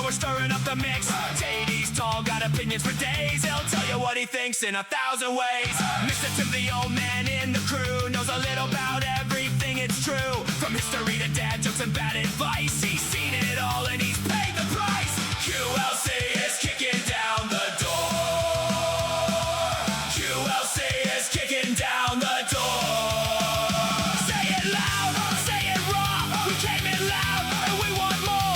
we're stirring up the mix. JD's tall, got opinions for days. He'll tell you what he thinks in 1,000 ways. Mr. Tim, the old man in the crew, knows a little about everything, it's true. From history to dad jokes and bad advice, he's seen it all and he's paid the price. QLC is kicking down the door. QLC is kicking down the door. Say it loud, say it raw. We came in loud and we want more.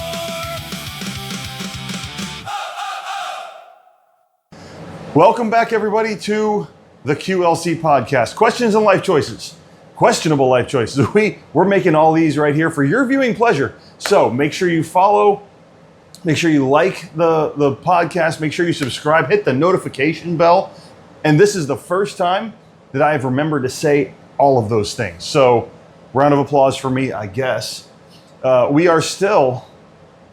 Welcome back, everybody, to the QLC podcast. Questions and life choices. Questionable life choices. We're making all these right here for your viewing pleasure. So make sure you follow, make sure you like the podcast, make sure you subscribe, hit the notification bell. And this is the first time that I've remembered to say all of those things. So round of applause for me, I guess. We are still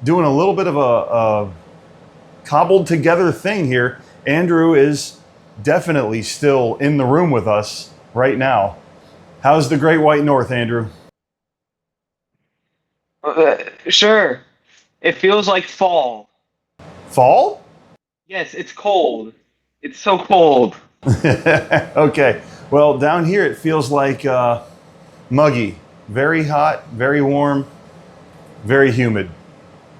doing a little bit of a cobbled together thing here. Andrew is definitely still in the room with us right now. How's the Great White North, Andrew? Sure. It feels like fall. Fall? Yes, it's cold. It's so cold. Okay. Well, down here it feels like muggy. Very hot, very warm, very humid.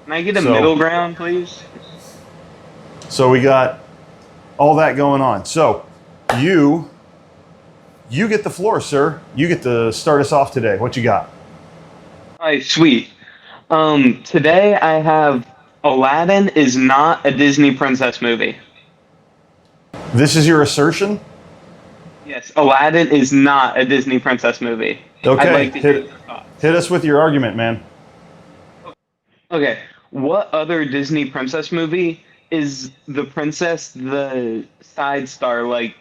Can I get a middle ground, please? So we got all that going on. So you get the floor, sir. You get to start us off today. What you got? All right, sweet. Today I have Aladdin is not a Disney princess movie. This is your assertion? Yes, Aladdin is not a Disney princess movie. Okay, I'd like to hear your thoughts. hit us with your argument, man. Okay, what other Disney princess movie is the princess the side star? Like,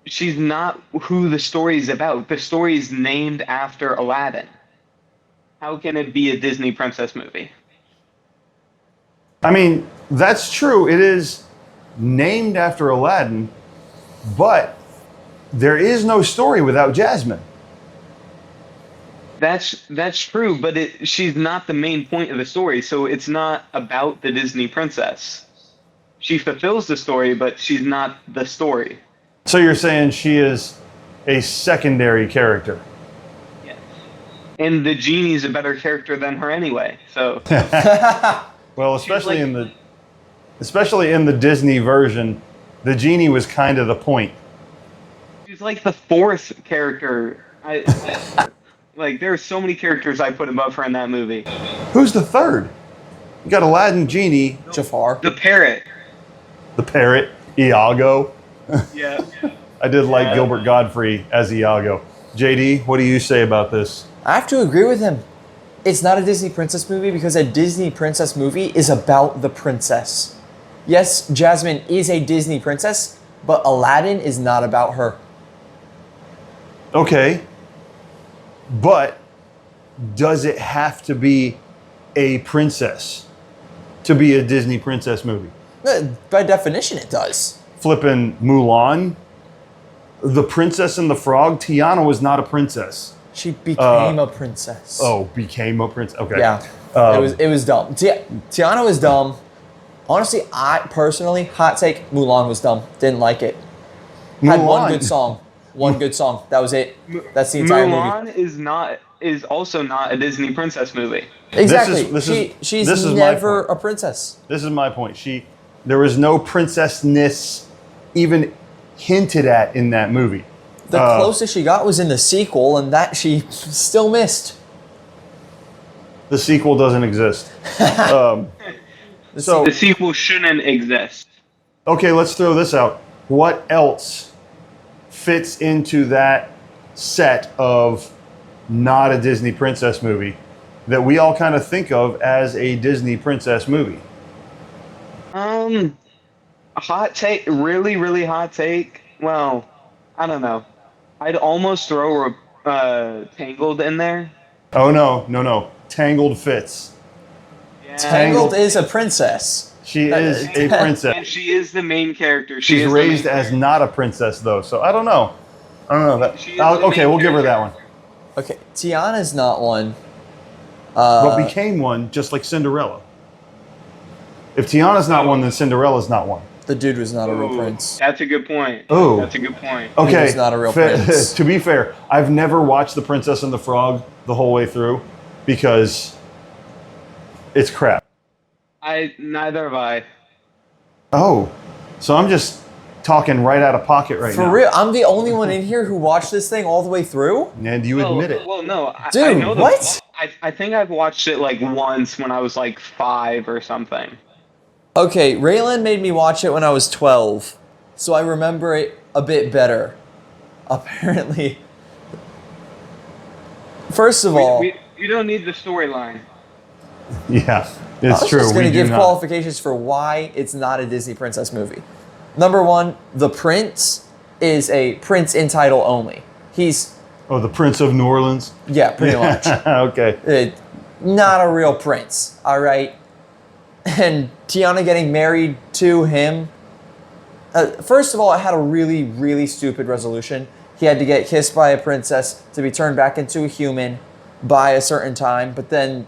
she's not who the story is about. The story is named after Aladdin. How can it be a Disney princess movie? I mean, that's true. It is named after Aladdin, but there is no story without Jasmine. That's true, but she's not the main point of the story, so it's not about the Disney princess. She fulfills the story, but she's not the story. So you're saying she is a secondary character? Yes. And the genie's a better character than her anyway, so... Well, especially in the Disney version, the genie was kind of the point. She's like the fourth character. Like, there are so many characters I put above her in that movie. Who's the third? You got Aladdin, Genie, Jafar. The parrot. the parrot, Iago. Yeah. I did like Gilbert Godfrey as Iago. JD, what do you say about this? I have to agree with him. It's not a Disney princess movie because a Disney princess movie is about the princess. Yes, Jasmine is a Disney princess, but Aladdin is not about her. Okay, but does it have to be a princess to be a Disney princess movie? By definition, it does. Flippin' Mulan, The Princess and the Frog, Tiana was not a princess. She became a princess. Oh, became a princess. Okay. Yeah, it was dumb. Tiana was dumb. Honestly, I personally, hot take, Mulan was dumb. Didn't like it. Had one good song. One good song. That was it. That's the entire movie. Mulan is also not a Disney princess movie. Exactly. She's never a princess. This is my point. There was no princessness even hinted at in that movie. The closest she got was in the sequel, and that she still missed. The sequel doesn't exist. So The sequel shouldn't exist. okay, let's throw this out. What else fits into that set of not a Disney princess movie that we all kind of think of as a Disney princess movie? Hot take, really, really hot take. Well, I don't know. I'd almost throw Tangled in there. Oh, no. Tangled fits. Yeah. Tangled is a princess. She is a princess. And she is the main character. She's raised as not a princess, though, so I don't know. Okay, we'll give her that one. Okay, Tiana's not one. But became one, just like Cinderella. If Tiana's not one, then Cinderella's not one. The dude was not a real Ooh, prince. That's a good point. Ooh. That's a good point. Okay, was not a real prince. To be fair, I've never watched The Princess and the Frog the whole way through because it's crap. Neither have I. Oh, so I'm just talking right out of pocket right now. For real, I'm the only one in here who watched this thing all the way through? And you admit it. Well, no. I Dude, know what? I think I've watched it like once when I was like 5 or something. Okay, Raylan made me watch it when I was 12, so I remember it a bit better. Apparently. First of all, You don't need the storyline. Yeah, I it's was true. just going We to do give not. qualifications for why it's not a Disney princess movie. Number one, the prince is a prince in title only. He's, Oh, the Prince of New Orleans? yeah, pretty much. Okay. Not a real prince, all right? And Tiana getting married to him. First of all, it had a really, really stupid resolution. He had to get kissed by a princess to be turned back into a human by a certain time, but then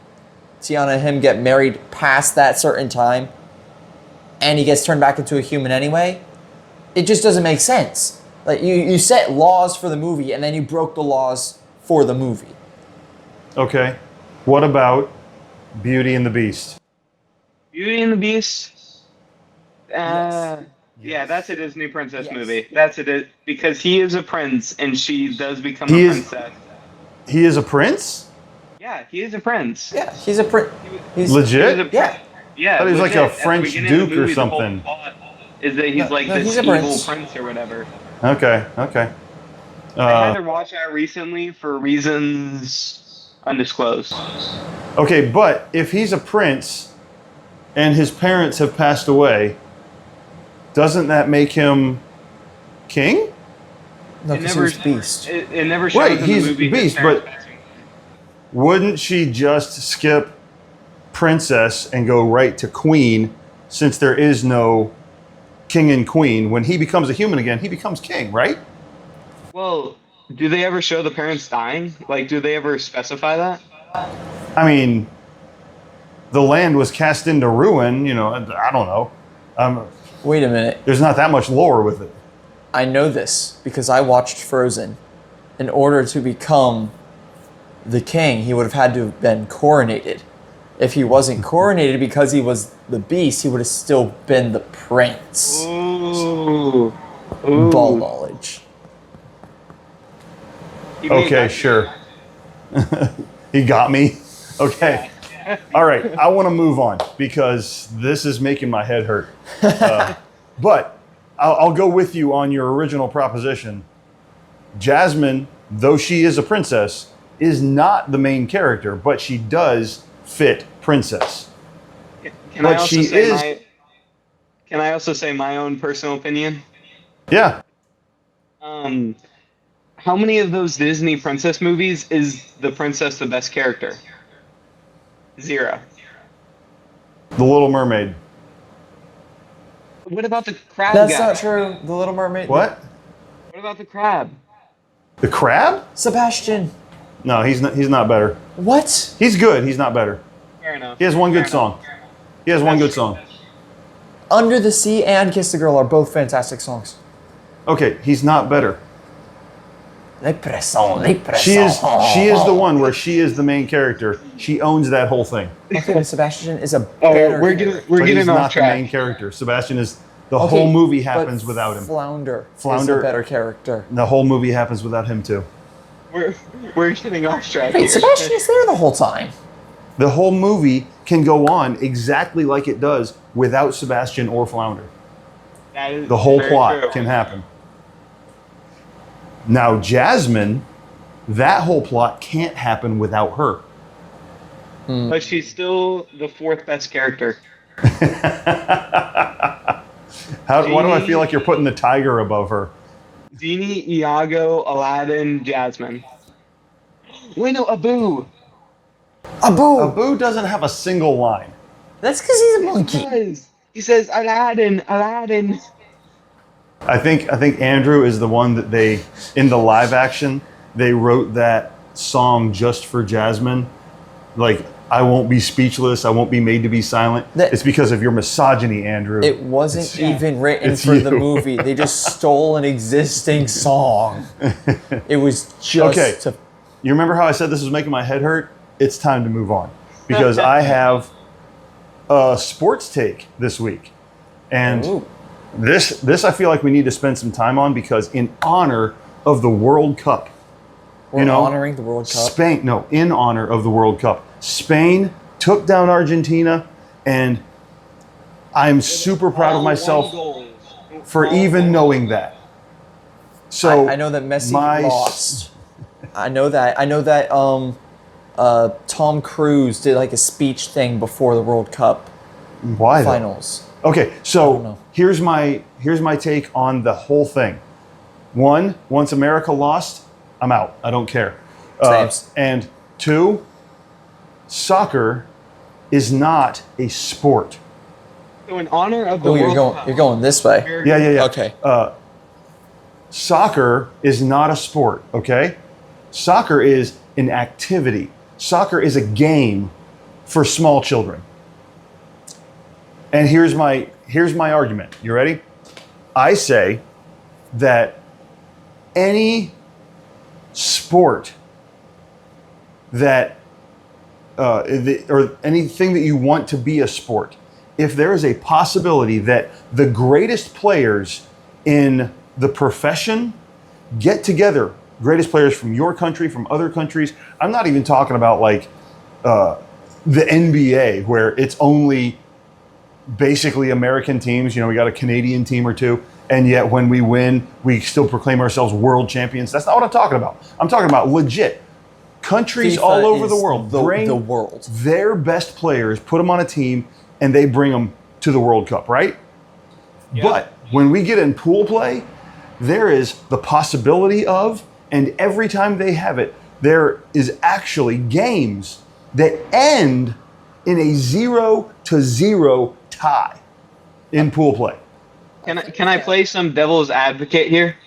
Tiana and him get married past that certain time, and he gets turned back into a human anyway. It just doesn't make sense. Like you set laws for the movie, and then you broke the laws for the movie. Okay. What about Beauty and the Beast? Beauty and the Beast. Yes. Yeah, that's a Disney princess Yes. movie. That's it because he is a prince and she does become He a is- princess. He is a prince? Yeah, he is a prince. Yeah, he's a prince. He's Legit? He was a Yeah. Yeah. Thought he was like a legit. At the French beginning of the duke or movie, the whole something. plot is that he's like No, this he's a evil prince. prince or whatever. Okay. I had to watch that recently for reasons undisclosed. Okay, but if he's a prince and his parents have passed away, doesn't that make him king? no, It because he never was Beast. It never shows Right, in he's the movie. his Beast, parents but- passing. Wouldn't she just skip princess and go right to queen since there is no king and queen? When he becomes a human again, he becomes king, right? Well, do they ever show the parents dying? Like, do they ever specify that? I mean, the land was cast into ruin, I don't know. Wait a minute. There's not that much lore with it. I know this because I watched Frozen. In order to become the king, he would have had to have been coronated. If he wasn't coronated because he was the beast, he would have still been the prince. Ooh. Ball knowledge. You made Okay, that- sure. He got me. Okay. All right. I want to move on because this is making my head hurt. But I'll go with you on your original proposition. Jasmine, though she is a princess, is not the main character, but she does fit princess. Can I But also she say is- Can I also say my own personal opinion? Yeah. How many of those Disney princess movies is the princess the best character? 0. The Little Mermaid. What about the crab That's guy? not true. The Little Mermaid. What? What about the crab? The crab? Sebastian. No, he's not better. What? He's good. He's not better. Fair enough. He has one Fair good enough. song. He has one That's good true. song. Under the Sea and Kiss the Girl are both fantastic songs. Okay, he's not better. Leprechaun. She is the one where she is the main character. She owns that whole thing. Okay, but Sebastian is a Oh, better we're character. getting But he's off not the main track. character. Sebastian is the Okay, whole movie but happens without him. Flounder is Flounder- a better character. The whole movie happens without him too. We're getting off track. Wait, here. Sebastian is there the whole time. The whole movie can go on exactly like it does without Sebastian or Flounder. That is The whole very plot true. can happen. Now Jasmine, that whole plot can't happen without her. But she's still the 4th best character. Why do I feel like you're putting the tiger above her? Genie, Iago, Aladdin, Jasmine. Wait, no, Abu. Abu. Abu doesn't have a single line. That's because he's a monkey. He says Aladdin, Aladdin. I think Andrew is the one that they, in the live action, they wrote that song just for Jasmine. Like I won't be speechless. I won't be made to be silent. It's because of your misogyny, Andrew. It wasn't even written for the movie. They just stole an existing song. It was just to... You remember how I said this was making my head hurt? It's time to move on because I have a sports take this week. And this I feel like we need to spend some time on because in honor of the World Cup. We're honoring the World Cup? In honor of the World Cup. Spain took down Argentina, and I'm super proud of myself for even knowing that. So I know that Messi lost. I know that Tom Cruise did like a speech thing before the World Cup finals. Okay, so here's my take on the whole thing. One, once America lost, I'm out. I don't care. And two, soccer is not a sport. So in honor of the World Cup, you're going this way. Yeah. Okay. Soccer is not a sport, okay? Soccer is an activity. Soccer is a game for small children. And here's my argument. You ready? I say that any sport that or anything that you want to be a sport, if there is a possibility that the greatest players in the profession get together, greatest players from your country, from other countries, I'm not even talking about like the NBA where it's only basically American teams. You know, we got a Canadian team or two, and yet when we win, we still proclaim ourselves world champions. That's not what I'm talking about. I'm talking about legit countries FIFA all over the world bring the world their best players, put them on a team, and they bring them to the World Cup, right? Yeah. But when we get in pool play, there is the possibility of, and every time they have it, there is actually games that end in a 0-0 tie in pool play. Can I play some devil's advocate here?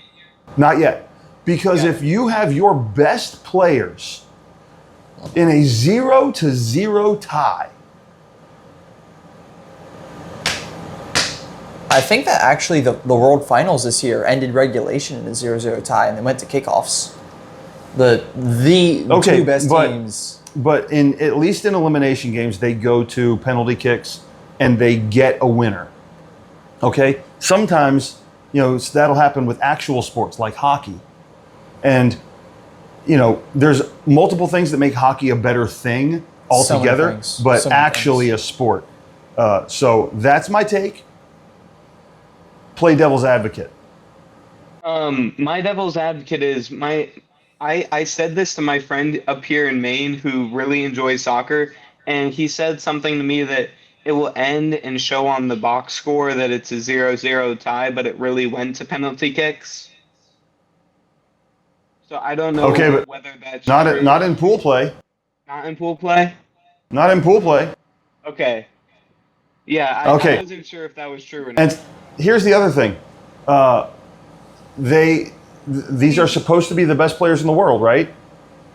Not yet. Because if you have your best players in a 0-0 tie. I think that actually the World Finals this year ended regulation in a 0-0 tie and they went to kickoffs. The two best teams. But at least in elimination games, they go to penalty kicks and they get a winner. Okay? Sometimes, that'll happen with actual sports like hockey. And, there's multiple things that make hockey a better thing altogether, but actually a sport. So that's my take. Play devil's advocate. My devil's advocate is I said this to my friend up here in Maine who really enjoys soccer, and he said something to me that it will end and show on the box score that it's a 0-0 tie, but it really went to penalty kicks. So I don't know whether that's true. Not in pool play. Not in pool play? Not in pool play. Okay. Yeah, I wasn't sure if that was true or not. And here's the other thing. These are supposed to be the best players in the world, right?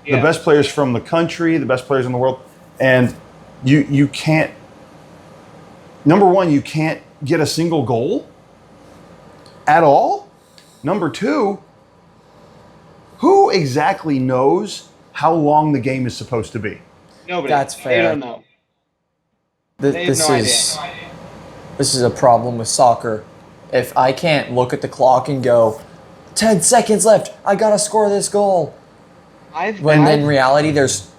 Yeah. The best players from the country, the best players in the world. And you can't, number one, you can't get a single goal at all. Number two, who exactly knows how long the game is supposed to be? Nobody. That's fair. They don't know. This is a problem with soccer. If I can't look at the clock and go, 10 seconds left, I gotta score this goal. When in reality, there's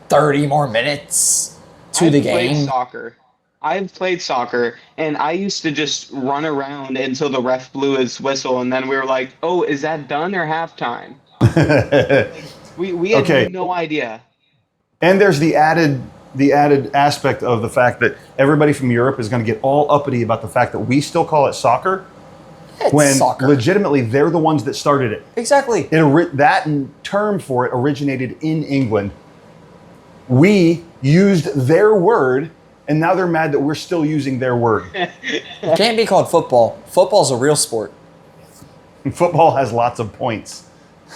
30 more minutes to the game. I've played soccer, and I used to just run around until the ref blew his whistle, and then we were like, oh, is that done or halftime? we had no idea. And there's the added aspect of the fact that everybody from Europe is going to get all uppity about the fact that we still call it soccer. When soccer. Legitimately, they're the ones that started it. Exactly. That term for it originated in England. We used their word, and now they're mad that we're still using their word. It can't be called football. Football's a real sport. Football has lots of points.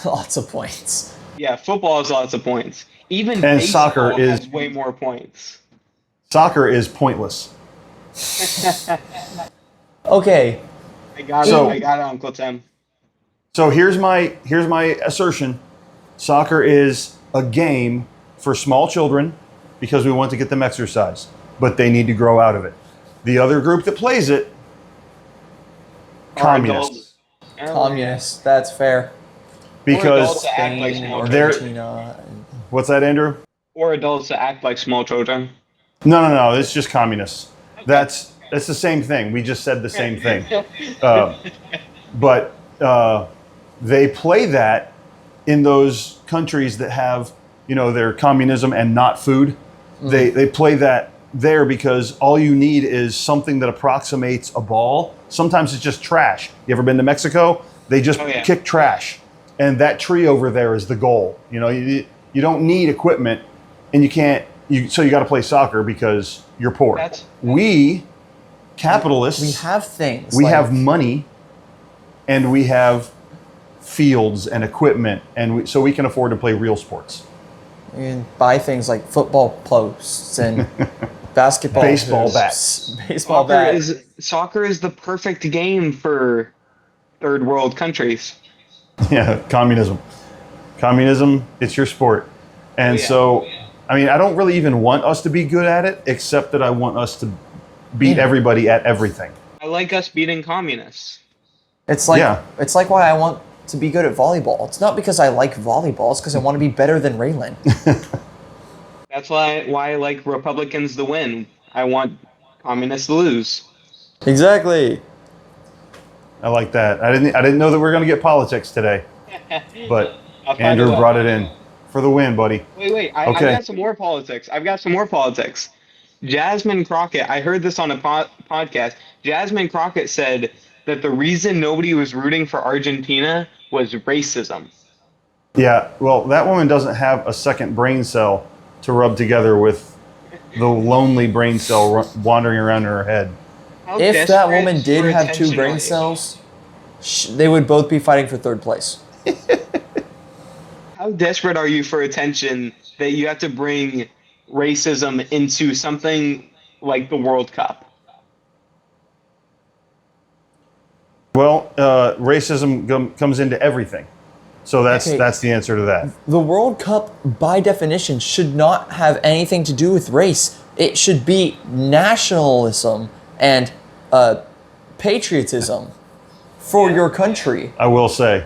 Lots of points. Yeah, football has lots of points. Even And baseball has way more points. soccer is pointless. Okay. I got So- it. I got it, Uncle Tim. So here's my assertion. Soccer is a game for small children because we want to get them exercise, but they need to grow out of it. The other group that plays it, communists. Communists. That's fair. Because to act like Spain, small They're- Argentina. what's that, Andrew? Or adults that act like small children. No. It's just communists. That's the same thing. We just said the same thing. But they play that in those countries that have, their communism and not food. They play that there because all you need is something that approximates a ball. Sometimes it's just trash. You ever been to Mexico? They just kick trash. And that tree over there is the goal. You don't need equipment, and so you got to play soccer because you're poor. We capitalists, We have things. we like- have money, and we have fields and equipment, and so we can afford to play real sports. You can buy things like football posts and basketball Baseball hoops, bats. Baseball bats. Soccer is the perfect game for third world countries. Yeah, communism. Communism, it's your sport. And so, I don't really even want us to be good at it, except that I want us to beat everybody at everything. I like us beating communists. It's like Yeah. it's like why I want to be good at volleyball. It's not because I like volleyball. It's because I want to be better than Raylan. That's why I like Republicans to win. I want communists to lose. Exactly. I like that. I didn't know that we were going to get politics today, but I'll find Andrew out. brought it in for the win, buddy. Wait. I've Okay. got some more politics. Jasmine Crockett, I heard this on a podcast. Jasmine Crockett said that the reason nobody was rooting for Argentina was racism. Yeah, well, that woman doesn't have a second brain cell to rub together with the lonely brain cell wandering around in her head. How If that desperate woman did for have two attention brain are you? cells, they would both be fighting for third place. How desperate are you for attention that you have to bring racism into something like the World Cup? Well, racism comes into everything. So that's Okay. the answer to that. The World Cup, by definition, should not have anything to do with race. It should be nationalism and patriotism for your country. I will say,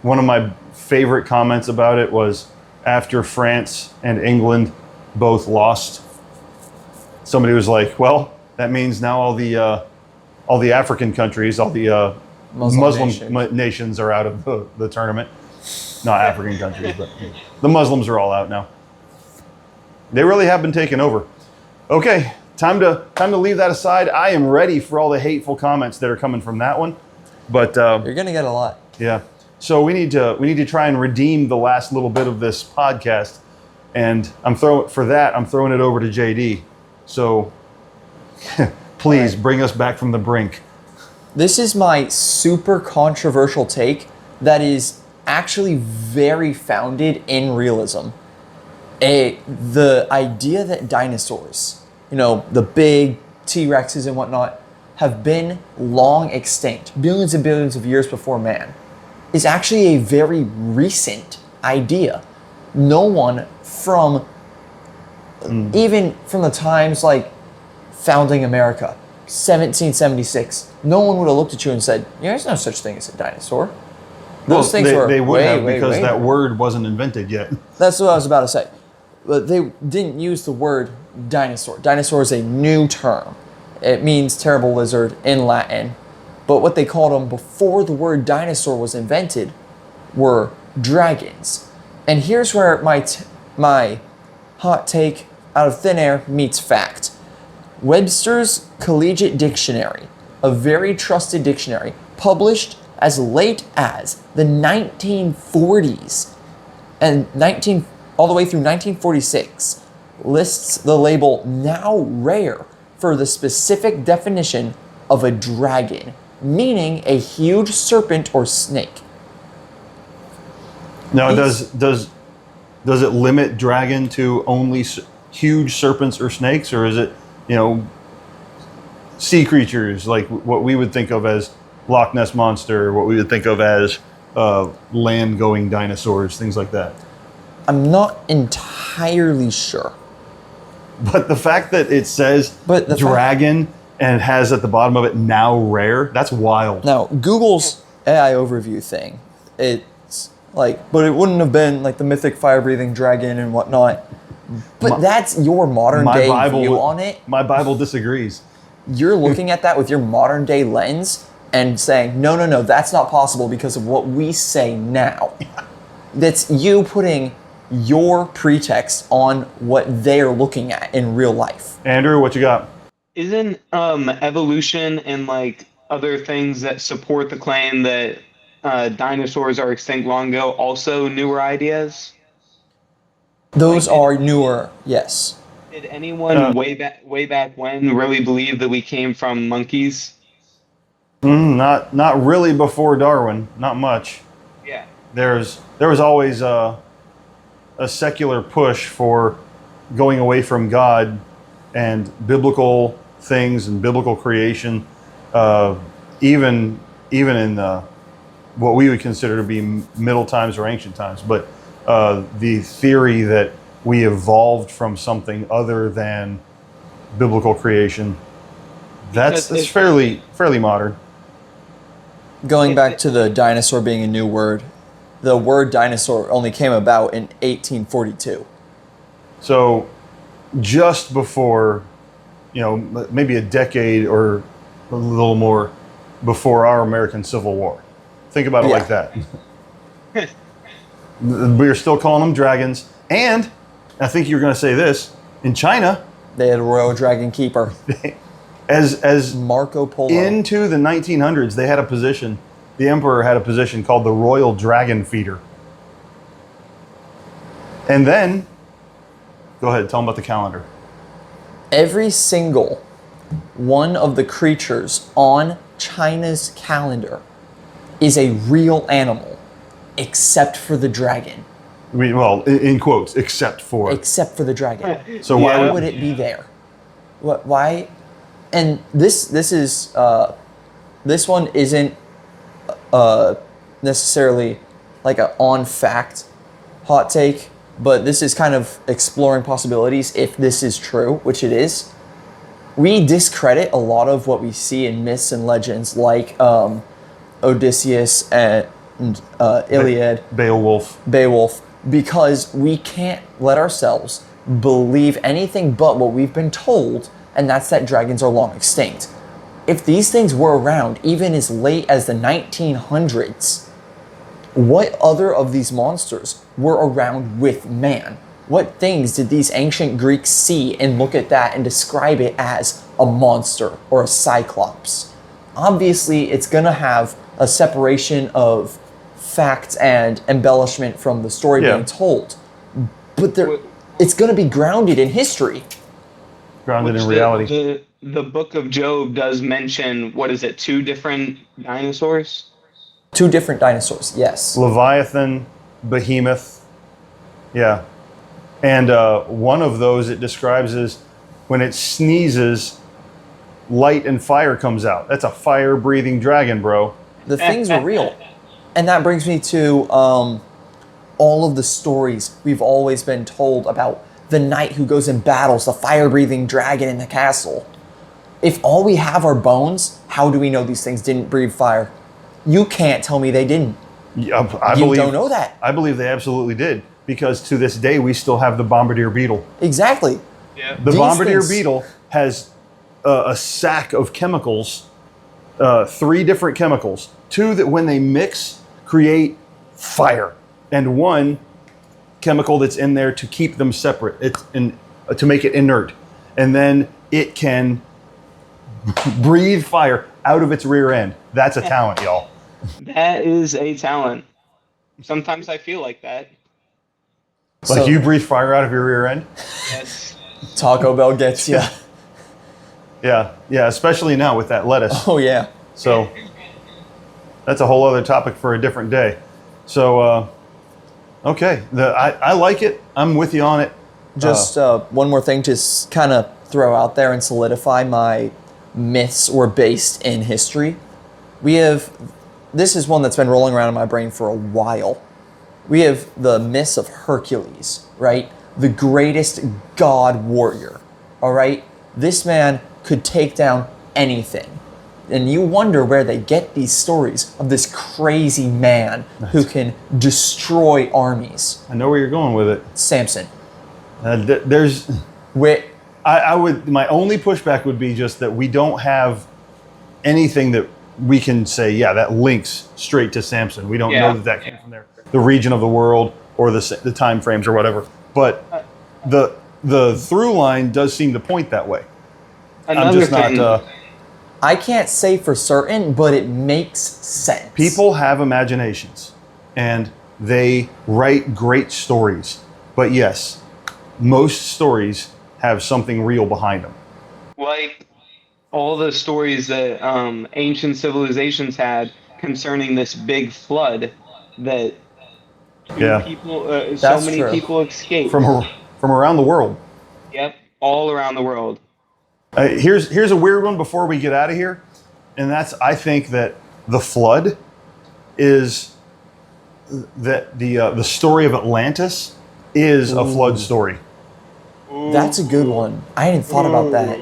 one of my favorite comments about it was after France and England both lost. Somebody was like, "Well, that means now all the African countries, all the Muslim nations are out of the tournament." Not African countries, but the Muslims are all out now. They really have been taken over. Okay, time to leave that aside. I am ready for all the hateful comments that are coming from that one. But You're gonna get a lot. yeah, so we need to try and redeem the last little bit of this podcast, and I'm throwing it over to JD. So please bring us back from the brink. This is my super controversial take that is actually very founded in realism. The idea that dinosaurs, the big T-Rexes and whatnot, have been long extinct, billions and billions of years before man, is actually a very recent idea. No one even from the times like founding America, 1776, no one would have looked at you and said, "There's no such thing as a dinosaur." Those things were they would have way, because way that word wasn't invented yet. That's what I was about to say. But they didn't use the word dinosaur. Dinosaur is a new term. It means terrible lizard in Latin. But what they called them before the word dinosaur was invented were dragons. And here's where my hot take out of thin air meets fact. Webster's Collegiate Dictionary, a very trusted dictionary, published as late as the 1940s and all the way through 1946, lists the label now rare for the specific definition of a dragon, meaning a huge serpent or snake. Now, does Does it limit dragon to only huge serpents or snakes, or is it, sea creatures like what we would think of as Loch Ness Monster, what we would think of as land-going dinosaurs, things like that? I'm not entirely sure. But the fact that it says dragon and has at the bottom of it now rare, that's wild. Now, Google's AI overview thing, it's like, but it wouldn't have been like the mythic fire-breathing dragon and whatnot. But that's your modern day view on it. My Bible disagrees. You're looking at that with your modern day lens and saying, no, that's not possible because of what we say now. That's you putting your pretext on what they're looking at in real life. Andrew, what you got? Isn't evolution and like other things that support the claim that dinosaurs are extinct long ago also newer ideas? Those are newer, yes. Did anyone way back when really believe that we came from monkeys? Not really before Darwin. Not much. Yeah. There was always a secular push for going away from God and biblical things and biblical creation, even in what we would consider to be Middle times or ancient times. But the theory that we evolved from something other than biblical creation, that's fairly modern. Going back to the dinosaur being a new word, the word dinosaur only came about in 1842. So just before, maybe a decade or a little more before our American Civil War. Think about it like that. We're still calling them dragons. And I think you're going to say this, in China, they had a royal dragon keeper. as Marco Polo. Into the 1900s, they had a position, the emperor had a position called the Royal Dragon Feeder. And then, go ahead, tell them about the calendar. Every single one of the creatures on China's calendar is a real animal, except for the dragon. Well, in quotes, except for the dragon. So why would it be there? Why? And this one isn't necessarily like a on fact hot take, but this is kind of exploring possibilities if this is true, which it is. We discredit a lot of what we see in myths and legends, like Odysseus and Iliad, Beowulf, because we can't let ourselves believe anything but what we've been told, and that's that dragons are long extinct. If these things were around even as late as the 1900s, what other of these monsters were around with man? What things did these ancient Greeks see and look at that and describe it as a monster or a cyclops? Obviously, it's going to have a separation of fact and embellishment from the story being told. But it's going to be grounded in history. Grounded in reality. The book of Job does mention, what is it, 2 different dinosaurs? 2 different dinosaurs, yes. Leviathan, Behemoth. Yeah. And one of those it describes as when it sneezes, light and fire comes out. That's a fire-breathing dragon, bro. The things are real. And that brings me to all of the stories we've always been told about the knight who goes and battles the fire-breathing dragon in the castle. If all we have are bones, how do we know these things didn't breathe fire? You can't tell me they didn't. I You don't know that. I believe they absolutely did, because to this day we still have the bombardier beetle. Exactly. Yeah. The bombardier beetle has a sack of chemicals, 3 different chemicals. 2 that when they mix create fire, and 1 chemical that's in there to keep them separate. It's to make it inert, and then it can breathe fire out of its rear end. That's a talent, y'all. That is a talent. Sometimes I feel like that. Like you breathe fire out of your rear end? Yes. Taco Bell gets you. Yeah, especially now with that lettuce. Oh, yeah. So, that's a whole other topic for a different day. So, Okay, I like it. I'm with you on it. Just one more thing to kind of throw out there and solidify my myths were based in history. This is one that's been rolling around in my brain for a while. We have the myths of Hercules, right? The greatest god warrior, all right? This man could take down anything. And you wonder where they get these stories of this crazy man who can destroy armies. I know where you're going with it. Samson. There's, Where, I would, my only pushback would be just that we don't have anything that we can say, yeah, that links straight to Samson. We don't know that came from there, the region of the world or the time frames or whatever. But the through line does seem to point that way. I'm just not. I can't say for certain, but it makes sense. People have imaginations, and they write great stories. But yes, most stories have something real behind them. Like all the stories that ancient civilizations had concerning this big flood that people, so many people escaped from around the world. Yep, all around the world. Here's a weird one before we get out of here, and that's, I think that the flood is that the story of Atlantis is a flood story. That's a good one. I hadn't thought about that.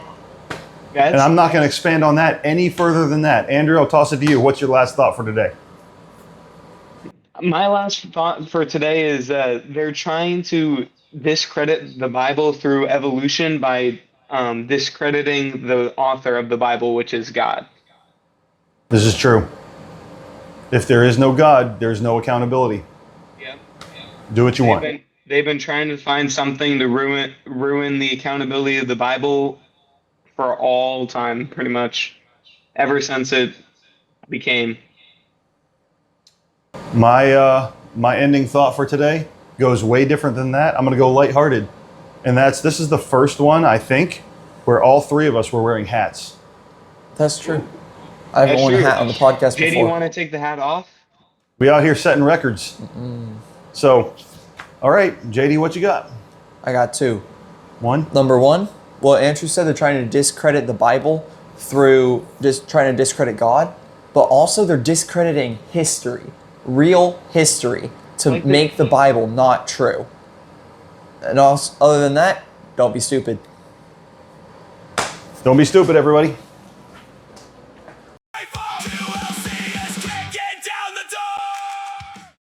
And I'm not going to expand on that any further than that. Andrew, I'll toss it to you. What's your last thought for today? My last thought for today is they're trying to discredit the Bible through evolution by discrediting the author of the Bible, which is God. This is true. If there is no God, there's no accountability. Yep. Do what you want. They've been trying to find something to ruin the accountability of the Bible for all time, pretty much, ever since it became. My ending thought for today goes way different than that. I'm going to go lighthearted. And this is the first one, I think, where all three of us were wearing hats. That's true. I haven't worn a hat on the podcast before. Do you want to take the hat off? We out here setting records. So, all right, JD, what you got? I got two. One? Number one, well, Andrew said they're trying to discredit the Bible through just trying to discredit God, but also they're discrediting history, real history, to make the Bible not true. And also, other than that, don't be stupid. Don't be stupid, everybody.